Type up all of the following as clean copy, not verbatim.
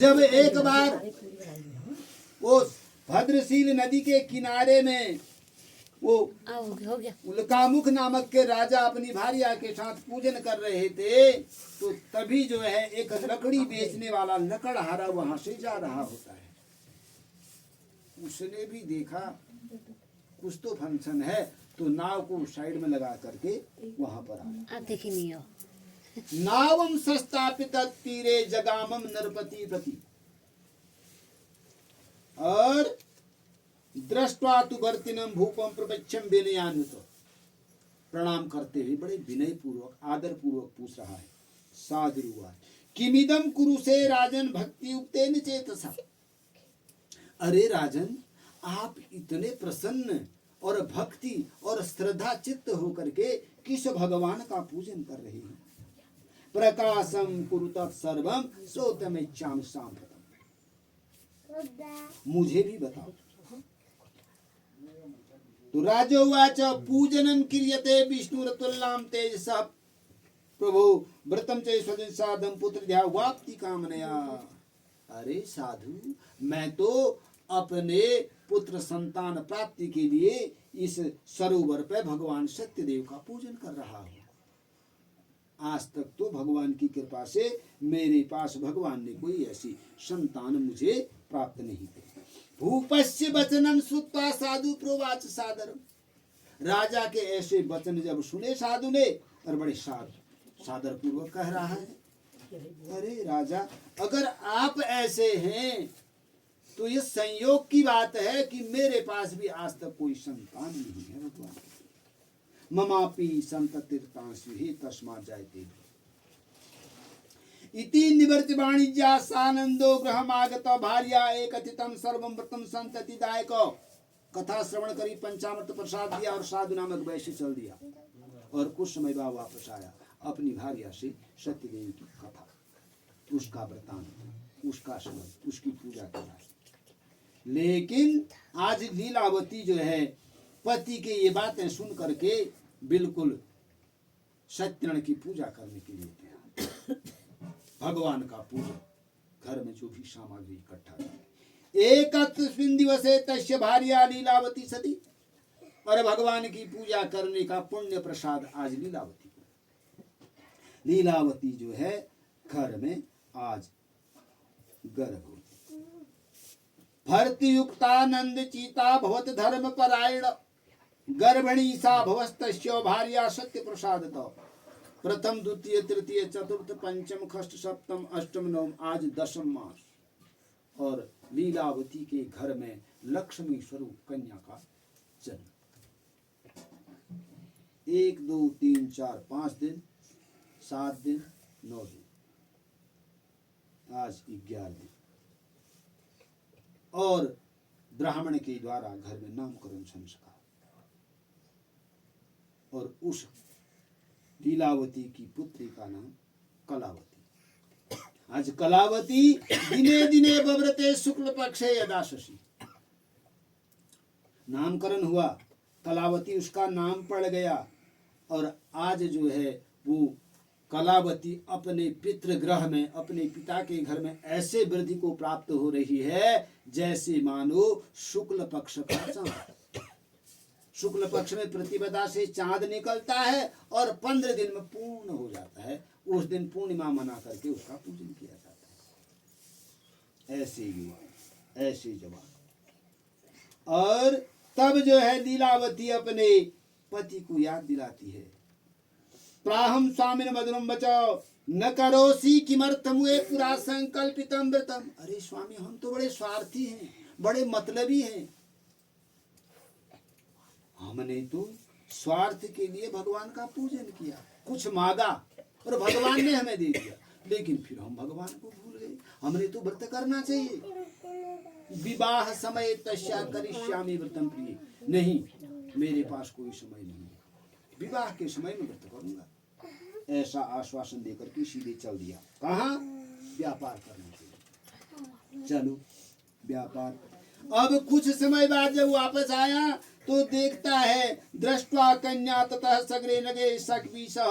जब एक बार वो भद्रशील नदी के किनारे में वो हो गया। उल्कामुख नामक के राजा अपनी भार्या के साथ पूजन कर रहे थे, तो तभी जो है एक लकड़ी बेचने वाला लकड़हारा वहां से जा रहा होता है। उसने भी देखा कुछ तो फंक्शन है, तो नाव को साइड में लगा करके वहां पर आया। आप देखी नहीं हो। नावम संस्थापित तीरे जगामम नरपति प्रति और दृष्टवा तु वर्तिनम भूपम प्रपक्षम विनयान्वित, प्रणाम करते हुए बड़े विनय पूर्वक आदर पूर्वक पूछ रहा है। साधुवाच किमिदम कुरुसे राजन भक्ति उक्तेन चेतसा। अरे राजन, आप इतने प्रसन्न और भक्ति और श्रद्धा चित्त होकर के किस भगवान का पूजन कर रहे हैं? प्रकाशम कुरुत सर्वम सोतमेच्छामि सांप्रतम, मुझे भी बताओ। तो राजोवाच पूजनं क्रियते विष्णुरतुल्लां तेजसा प्रभु व्रतम च स्वजनसा दंपुत्र ध्या वाप्ति कामनया। अरे साधु, मैं तो अपने पुत्र संतान प्राप्ति के लिए इस सरोवर पे भगवान सत्यदेव का पूजन कर रहा हूँ। आज तक तो भगवान की कृपा से मेरे पास भगवान ने कोई ऐसी संतान मुझे प्राप्त नहीं की। भूपस्य वचनम श्रुत्वा साधु प्रोवाच सादरम। राजा के ऐसे वचन जब सुने साधु ने, और बड़े सादर पूर्वक कह रहा है, अरे राजा, अगर आप ऐसे हैं तो ये संयोग की बात है कि मेरे पास भी आज तक कोई संतान नहीं है भगवान। ममापि संततिर्तांसु तस्मात् जायते इति निवर्ति वाणिज्या सानंदो गृहमागत भार्या एकथितम सर्वम व्रतम संततिदायक। कथा श्रवण करी, पंचामृत प्रसाद दिया और साधु नामक वैश्य चल दिया। और कुछ समय बाद वापस आया अपनी भार्या से सत्यदेव की कथा, उसका वृतांत, उसका समय, उसकी पूजा करा। लेकिन आज लीलावती जो है पति के ये बातें सुन करके बिल्कुल सत्यनारायण की पूजा करने के लिए गया। भगवान का पूजन, घर में जो भी सामग्री इकट्ठा की। एकस्मिन् दिवसे तस्य भार्या लीलावती सती। और भगवान की पूजा करने का पुण्य प्रसाद आज लीलावती को। लीलावती जो है घर में आज गर्भ, भर्ति युक्तानंद चीता भवत धर्म परायण, गर्भिणी सा भवस्तस्य भार्या सत्य प्रसादत। प्रथम द्वितीय तृतीय चतुर्थ पंचम षष्ठ सप्तम अष्टम नवम, आज दशम मास। और लीलावती के घर में लक्ष्मी स्वरूप कन्या का जन्म। 1 2 3 4 5 दिन, 7 दिन, 9 दिन, आज 11 दिन। और ब्राह्मण के द्वारा घर में नामकरण संस्कार। और उस लीलावती की पुत्री का नाम कलावती। आज कलावती दिने दिने बव्रते शुक्ल पक्षे यदाशशी। नामकरण हुआ, कलावती उसका नाम पड़ गया। और आज जो है वो कलावती अपने पितृगृह में, अपने पिता के घर में ऐसे वृद्धि को प्राप्त हो रही है जैसे मानो शुक्ल पक्ष का चांद। शुक्ल पक्ष में प्रतिपदा से चांद निकलता है और 15 दिन में पूर्ण हो जाता है। उस दिन पूर्णिमा मना करके उसका पूजन किया जाता है। ऐसे युवा, ऐसे जवान। और तब जो है लीलावती अपने पति को याद दिलाती है। प्राहम स्वामिन मधुरम बचाओ न करोसी किमर्थमुए पुरा संकल्पितम व्रतम। अरे स्वामी, हम तो बड़े स्वार्थी हैं, बड़े मतलबी हैं। हमने तो स्वार्थ के लिए भगवान का पूजन किया, कुछ मांगा और भगवान ने हमें दे दिया, लेकिन फिर हम भगवान को भूल गए। हमने तो व्रत करना चाहिए। विवाह समय तस्या करिष्यामि व्रतम प्रिय। नहीं, मेरे पास कोई समय नहीं, विवाह के समय में व्रत करूंगा। ऐसा आश्वासन देकर के सीधे चल दिया। कहाँ? व्यापार करने के लिए। चलो व्यापार। अब कुछ समय बाद जब वापस आया तो देखता है दृष्टवा कन्या ततः सगरे नगे सकवी सह।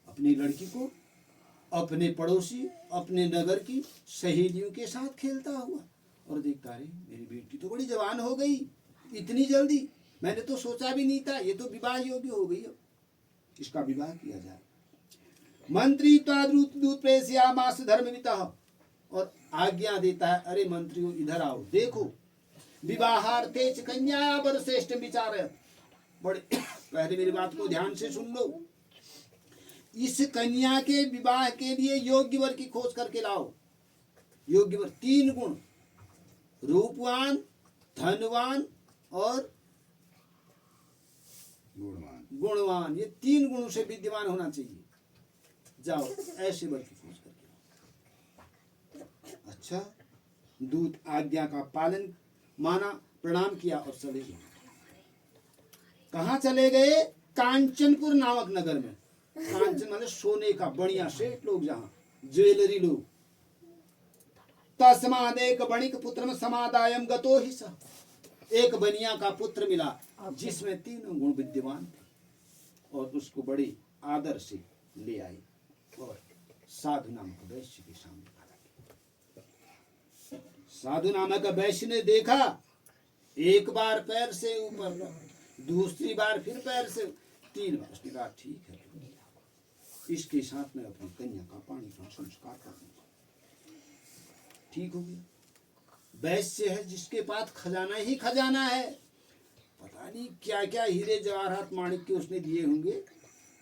अपनी लड़की को अपने पड़ोसी, अपने नगर की सहेलियों के साथ खेलता हुआ, और देखता है मेरी बेटी तो बड़ी जवान हो गई इतनी जल्दी, मैंने तो सोचा भी नहीं था, ये तो विवाह योग्य हो गई, अब इसका विवाह किया जाए। मंत्री दूत प्रेषयामास धर्मवितः, और आज्ञा देता है, अरे मंत्रियों इधर आओ, देखो विवाहार्थे च कन्या वरश्रेष्ठ विचार। बड़े पहले मेरी बात को ध्यान से सुन लो, इस कन्या के विवाह के लिए योग्य वर की खोज करके लाओ। योग्य वर 3 गुण, रूपवान, धनवान और गुणवान, ये 3 गुणों से विद्यमान होना चाहिए। जाओ ऐसे वर की खोज करके लाओ। अच्छा, दूत आज्ञा का पालन माना, प्रणाम किया और चले गए। कहाँ चले गए? कांचनपुर नामक नगर में। कांचन मतलब सोने का, बढ़िया सेठ लोग, जहाँ ज्वेलरी लोग। तस्मादेक बणिक पुत्रम समादायम गतो ही स, एक बनिया का पुत्र मिला जिसमें 3 गुण विद्यमान थे, और उसको बड़े आदर से ले आई और साधु नामक वैश्य के सामने खड़ा। साधु नामक वैश्य ने देखा, एक बार पैर से ऊपर, दूसरी बार फिर पैर से, 3 बार। उसने कहा ठीक है, इसके साथ में अपनी कन्या का पानी का संस्कार करना। ठीक हो गया। वैश्य है जिसके पास खजाना ही खजाना है, पता नहीं क्या क्या हीरे जवाहरात माणिक के उसने दिए होंगे,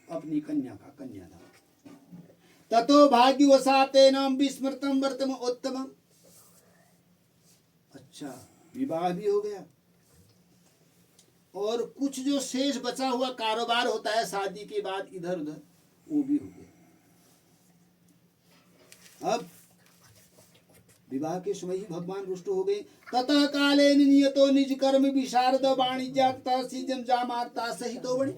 अपनी कन्या का कन्यादान। ततो भाग्यवशाते नाम विस्मृतम वर्तम उत्तमम। अच्छा, विवाह भी हो गया, और कुछ जो शेष बचा हुआ कारोबार होता है शादी के बाद इधर उधर, वो भी हो गया। अब विवाह के समय ही भगवान रुष्ट हो गए। ततः काले नियतो निज कर्म विशारद वाणिज्य सीजन जामाता सहितो बड़ी।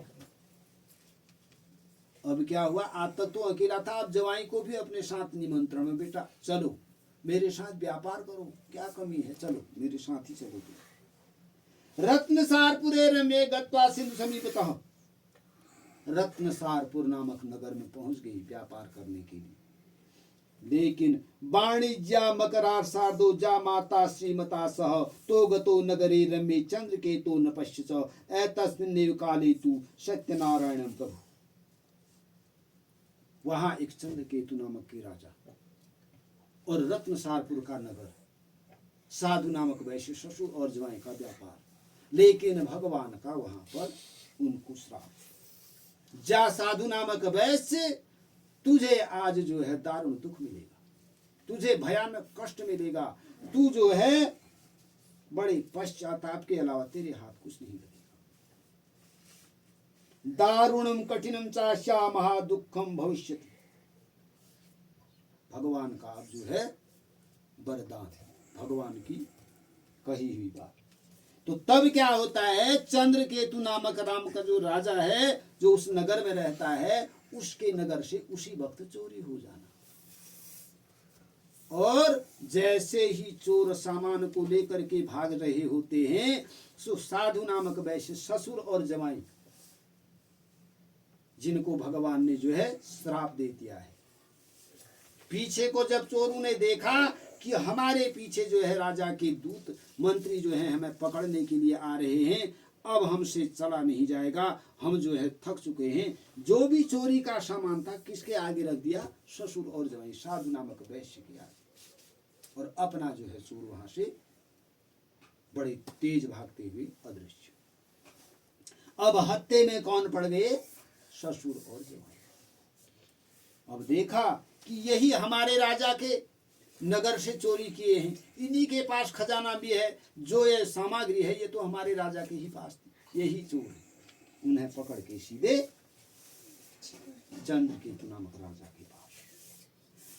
अब क्या हुआ, आज तक तो अकेला था, अब जवाई को भी अपने साथ निमंत्रण में, बेटा चलो मेरे साथ व्यापार करो, क्या कमी है, चलो मेरे साथ ही चलो। रत्नसारपुरे रमे गत्वा सिंधु समीपतः, रत्नसारपुर नामक नगर में पहुंच गई व्यापार करने के लिए। लेकिन वाणिज्य मकरार साधो जा माता श्रीमता सह तो गतो नगरे रमे चंद्र के तो न पश्यच एतस्मिन्नेव काले तू सत्यनारायणम प्रभु। वहां एक चंद्र केतु नामक के राजा और रत्नसारपुर का नगर, साधु नामक वैश्य, ससुर और जवाई का व्यापार। लेकिन भगवान का वहां पर उनको श्राप, जा साधु नामक वैश्य, तुझे आज जो है दारुण दुख मिलेगा, तुझे भयानक कष्ट मिलेगा, तू जो है बड़े पश्चाताप के अलावा तेरे हाथ कुछ नहीं लगेगा। दारुणम कठिनम चाश्या महादुखम भविष्यति। भगवान का अब जो है वरदान है, भगवान की कही हुई बात। तो तब क्या होता है, चंद्र केतु नामक राम का जो राजा है, जो उस नगर में रहता है, उसके नगर से उसी वक्त चोरी हो जाना। और जैसे ही चोर सामान को लेकर के भाग रहे होते हैं, सो साधु नामक वैश्य, ससुर और जमाई, जिनको भगवान ने जो है श्राप दे दिया है, पीछे को जब चोरों ने देखा कि हमारे पीछे जो है राजा के दूत मंत्री जो है हमें पकड़ने के लिए आ रहे हैं, अब हमसे चला नहीं जाएगा, हम जो है थक चुके हैं, जो भी चोरी का सामान था किसके आगे रख दिया, ससुर और जवाई साधु नामक वैश्य के आगे, और अपना जो है चोर वहां से बड़े तेज भागते हुए अदृश्य। अब हत्थे में कौन पड़ गए, ससुर और जवाई। अब देखा कि यही हमारे राजा के नगर से चोरी किए हैं, इन्हीं के पास खजाना भी है, जो ये सामग्री है ये तो हमारे राजा के ही पास थी, यही चोर है। उन्हें पकड़ के सीधे चंद्र केतु नामक राजा के पास।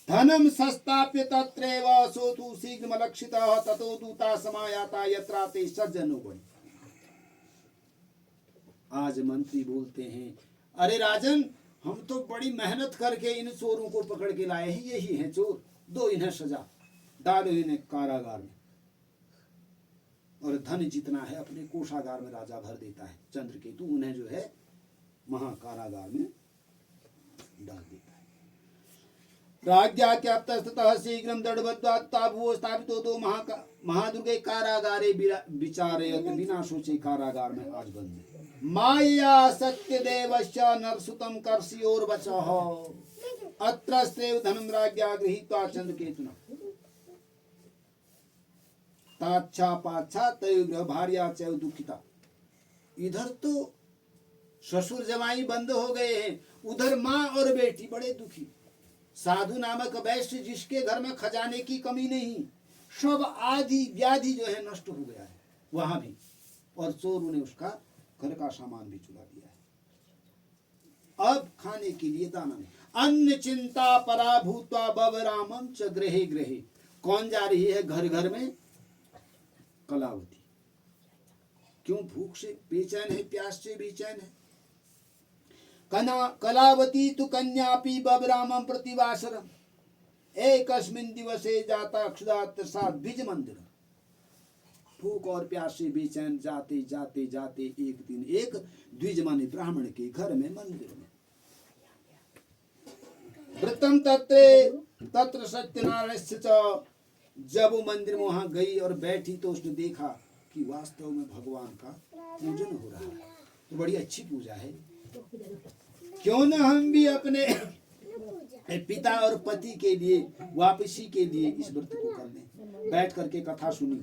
धनम संस्थाप्य तत्रैव सोतु शीघ्रमलक्षितः ततो दूता समायाता यत्राते सज्जनो बनि। आज मंत्री बोलते हैं, अरे राजन, हम तो बड़ी मेहनत करके इन चोरों को पकड़ के लाए हैं, यही हैं चोर, दो इन्हें सजा, डालो इन्हें कारागार में। और धन जितना है अपने कोषागार में राजा भर देता है, चंद्रकेतु उन्हें जो है महाकारागार में डाल देता है। राज्ञाज्ञाप्तस्ततः शीघ्रं दृढबद्धात्ताभुवो स्थापितो दो महादुर्गे कारागारे विचारयत। बिना सोचे कारागार में आज बंद है। माया सत्य देवस्य नरसुतम कर्षयोर्वचः अत्रस्तेव धनं राज्ञा गृहीत्वा चंद्रकेतुना ताच्छा पाच्छा तय भार्या चैव दुखिता। इधर तो ससुर जमाई बंद हो गए हैं, उधर माँ और बेटी बड़े दुखी। साधु नामक वैश्य जिसके घर में खजाने की कमी नहीं, सब आदि व्याधि जो है नष्ट हो गया है वहां भी, और चोरों ने उसका घर का सामान भी चुरा दिया है। अब खाने के लिए दाना नहीं। अन्न चिंता पराभूत्वा बवरामम च गृहे गृहे। कौन जा रही है घर घर में? कलावती। क्यों? भूख से बेचैन है, प्यास से बेचैन है। कलावती तु कन्यापि बबरामं प्रतिवासरम् एकस्मिन् दिवसे जाता क्षुधात् द्विज मंदिर। भूख और प्यास से बेचैन जाते जाते जाते एक दिन एक द्विज माने ब्राह्मण के घर में, मंदिर में। वृत्तम तत्र सत्यनारायणस्य च। जब वो मंदिर में वहां गई और बैठी तो उसने देखा कि वास्तव में भगवान का पूजन हो रहा है। तो बड़ी अच्छी पूजा है। क्यों न हम भी अपने पिता और पति के लिए वापसी के लिए इस व्रत को कर लें। बैठ करके कथा सुनी,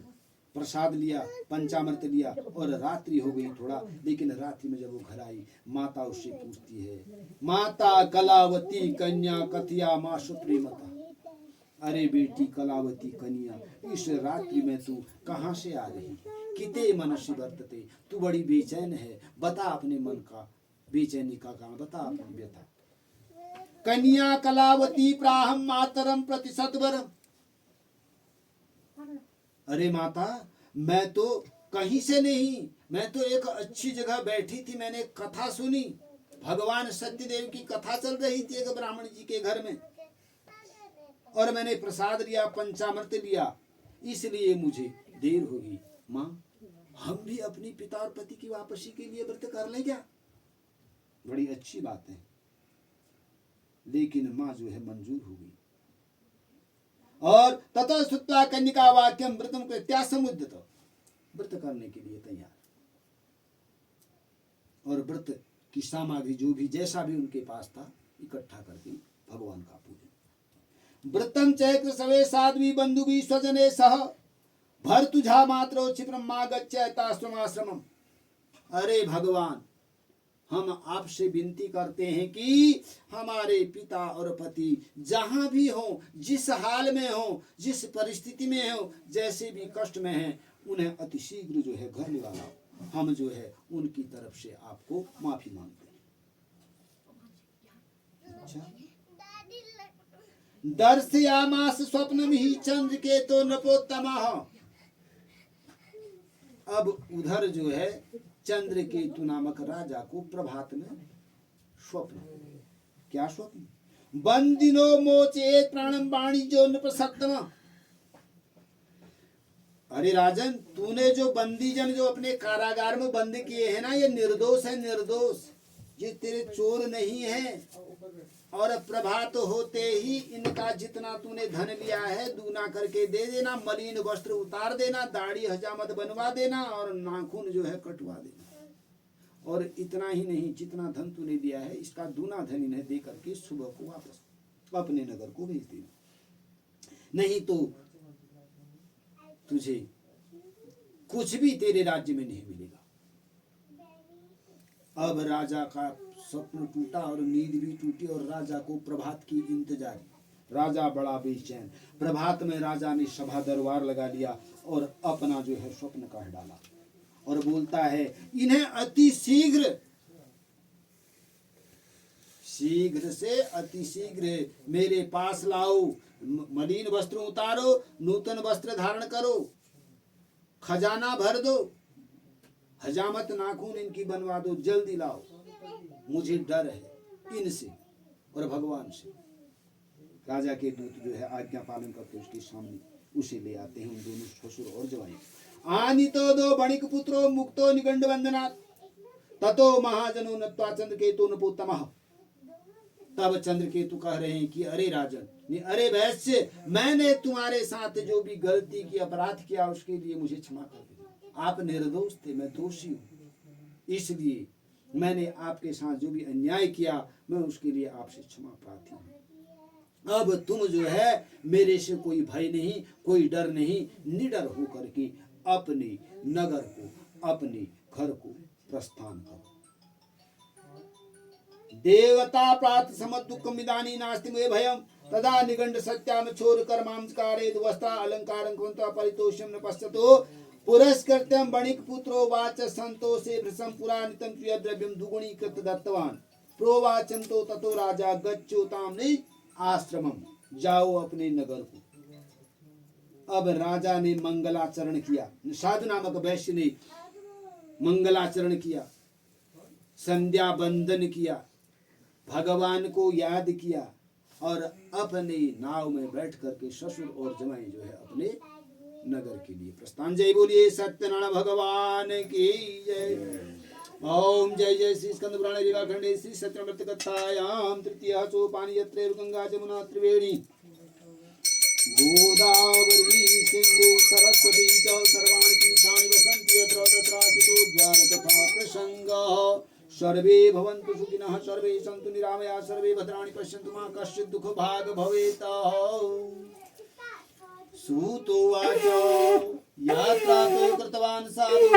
प्रसाद लिया, पंचामृत लिया, और रात्रि हो गई थोड़ा। लेकिन रात्रि में जब वो घर आई, माता उससे पूछती है, माता कलावती कन्या कथिया माँ सुप्रीमता। अरे बेटी कलावती कन्या, इस रात्रि में तू कहाँ से आ रही? किते मनसि वर्तते। तू बड़ी बेचैन है, बता अपने मन का बेचैनी का कारण, बता अपनी व्यथा। कन्या कलावती प्राहम मातरम प्रति सत्वरम। अरे माता, मैं तो कहीं से नहीं, मैं तो एक अच्छी जगह बैठी थी, मैंने कथा सुनी। भगवान सत्यदेव की कथा चल रही थी एक ब्राह्मण जी के घर में, और मैंने प्रसाद लिया, पंचामृत लिया, इसलिए मुझे देर होगी। माँ, हम भी अपनी पिता और पति की वापसी के लिए व्रत कर लें क्या? बड़ी अच्छी बात है। लेकिन माँ जो है मंजूर हो गई। और ततः श्रुत्वा कन्यका वाक्यम व्रतम कृत्या समुद्यत। व्रत करने के लिए तैयार, और व्रत की सामग्री जो भी जैसा भी उनके पास था इकट्ठा करके भगवान का पूजन। व्रतम चैत्र सवे साध्वी बंधुवी स्वजने सह भर्तुझा मात्रो क्षिप्रम मा गच्छेताश्रमाश्रमम। अरे भगवान, हम आपसे विनती करते हैं कि हमारे पिता और पति जहां भी हो, जिस हाल में हो, जिस परिस्थिति में हो, जैसे भी कष्ट में हैं, उन्हें अतिशीघ्र जो है घर लगा लाओ। हम जो है उनकी तरफ से आपको माफी मांगते हैं। अच्छा, दर्शयामास स्वप्नम ही चंद्र के तो नपोत्तमः। अब उधर जो है चंद्रकेतु नामक राजा को प्रभात में स्वप्न। क्या स्वप्न? बंदिनो मोचेत प्राणम वाणिज्यो नृपसत्तम। अरे राजन, तूने जो बंदी जन जो अपने कारागार में बंद किए हैं ना, ये निर्दोष है, निर्दोष। ये तेरे चोर नहीं है। और प्रभात होते ही इनका जितना तूने धन लिया है दूना करके दे देना, मलिन वस्त्र उतार देना, दाढ़ी हजामत बनवा देना, और नाखून जो है कटवा देना। और इतना ही नहीं, जितना धन तूने दिया है इसका दूना धन इन्हें दे करके सुबह को वापस अपने नगर को भेज देना, नहीं तो तुझे कुछ भी तेरे राज्य में नहीं मिलेगा। अब राजा का स्वप्न टूटा और नींद भी टूटी, और राजा को प्रभात की इंतजारी। राजा बड़ा बेचैन। प्रभात में राजा ने सभा दरबार लगा लिया और अपना जो है स्वप्न कह डाला, और बोलता है, इन्हें अति शीघ्र, शीघ्र से अति शीघ्र मेरे पास लाओ। मलिन वस्त्र उतारो, नूतन वस्त्र धारण करो, खजाना भर दो, हजामत नाखून इनकी बनवा दो, जल्दी लाओ। मुझे डर है इनसे और भगवान से। राजा के दूत जो है आज्ञा पालन करके उसके सामने उसे ले आते हैं, उन दोनों ससुर और जवाई। आनितो दो बणिक पुत्रो मुक्तो निगंड वंदनात् ततो महाजनो नत्वा चंद्रकेतो नपोत्तमः। तब चंद्रकेतु कह रहे हैं कि अरे राजन, अरे वैश्य, मैंने तुम्हारे साथ जो भी गलती की, अपराध किया, उसके लिए मुझे क्षमा कर दो। आप निर्दोष थे, मैं दोषी हूँ, इसलिए मैंने आपके साथ जो भी अन्याय किया, मैं उसके लिए आपसे क्षमा प्रार्थी हूँ। अब तुम जो है मेरे से कोई भय नहीं, कोई डर नहीं, निडर होकर के अपने नगर को, अपने घर को प्रस्थान करो। देवता प्रात समद दुःखम इदानी नास्ति मे भयम तदा निगंड सत्याम छोर कर्मांस्कारेद वस्त्र अलंकारं कृत्वा परितोषं न पश्यतो पुरस्कृत्यं वणिक पुत्रो वाच संतोषे भृशं पुराणितं प्रियद्रव्यं दुगुणीकृत दत्तवान प्रोवाचन तो ततो राजा गच्छोताम नि आश्रमम, जाओ अपने नगर को। अब राजा ने मंगलाचरण किया, साधु नामक वैश्य ने मंगलाचरण किया, संध्या बंदन किया, भगवान को याद किया और अपने नाव में बैठ करके ससुर और जमाई जो है अपने नगर के लिए प्रस्थान। जय बोलिए सत्यनारायण भगवान की जय। ओम जय जय श्री स्कंद पुराण रीवा खंडे श्री सत्यनारायण कथायाम तृतीय सोपान यत्र गंगा जमुना त्रिवेणी गोदावरी सिंधु सरस्वती च सर्वाणि तीर्थानि वसन्ति यत्र तत्राचितो द्वार कथा प्रसंगः। सर्वे भवन्तु सुखिनः, सर्वे सन्तु निरामया, सर्वे भद्राणि पश्यन्तु मा कश्चित् दुःख भाग भवेत्। सूतोवाच यात्रा तो कृतवान् साधु